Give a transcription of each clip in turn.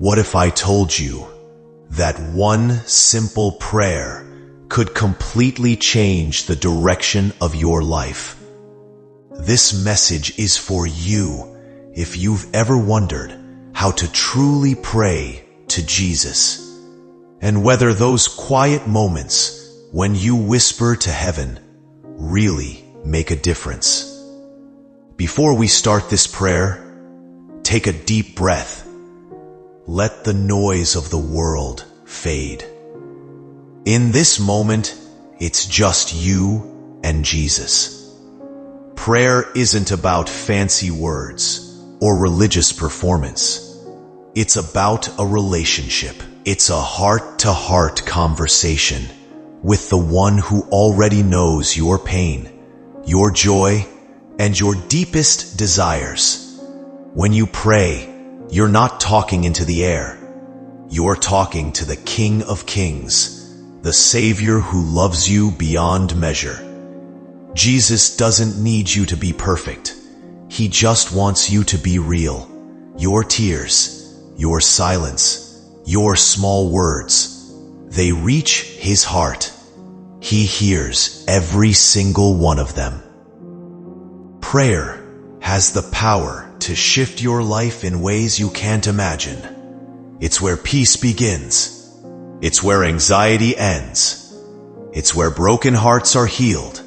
What if I told you that one simple prayer could completely change the direction of your life? This message is for you if you've ever wondered how to truly pray to Jesus, and whether those quiet moments when you whisper to heaven really make a difference. Before we start this prayer, take a deep breath. Let the noise of the world fade. In this moment, it's just you and Jesus. Prayer isn't about fancy words or religious performance. It's about a relationship. It's a heart-to-heart conversation with the one who already knows your pain, your joy, and your deepest desires. When you pray, you're not talking into the air. You're talking to the King of Kings, the Savior who loves you beyond measure. Jesus doesn't need you to be perfect. He just wants you to be real. Your tears, your silence, your small words, they reach His heart. He hears every single one of them. Prayer has the power to shift your life in ways you can't imagine. It's where peace begins. It's where anxiety ends. It's where broken hearts are healed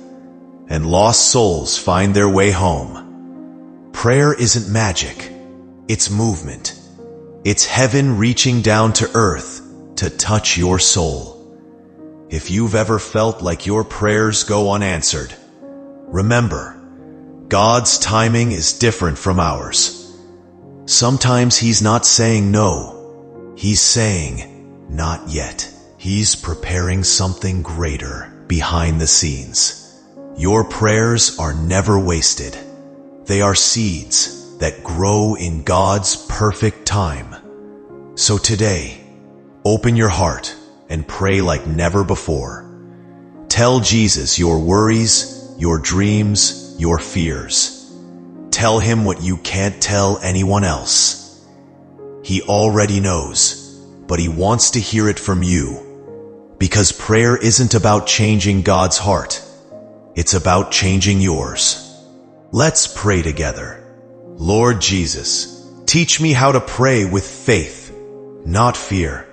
and lost souls find their way home. Prayer isn't magic. It's movement. It's heaven reaching down to earth to touch your soul. If you've ever felt like your prayers go unanswered, remember, God's timing is different from ours. Sometimes He's not saying no. He's saying, not yet. He's preparing something greater behind the scenes. Your prayers are never wasted. They are seeds that grow in God's perfect time. So today, open your heart and pray like never before. Tell Jesus your worries, your dreams, your fears. Tell Him what you can't tell anyone else. He already knows, but He wants to hear it from you. Because prayer isn't about changing God's heart. It's about changing yours. Let's pray together. Lord Jesus, teach me how to pray with faith, not fear.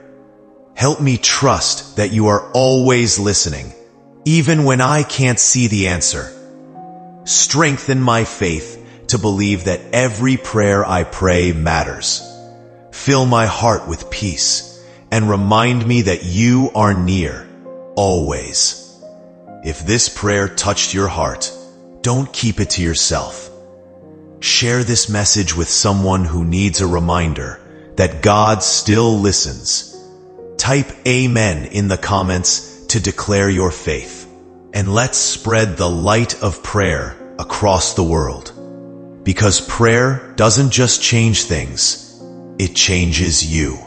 Help me trust that you are always listening, even when I can't see the answer. Strengthen my faith to believe that every prayer I pray matters. Fill my heart with peace and remind me that you are near, always. If this prayer touched your heart, don't keep it to yourself. Share this message with someone who needs a reminder that God still listens. Type Amen in the comments to declare your faith. And let's spread the light of prayer across the world. Because prayer doesn't just change things, it changes you.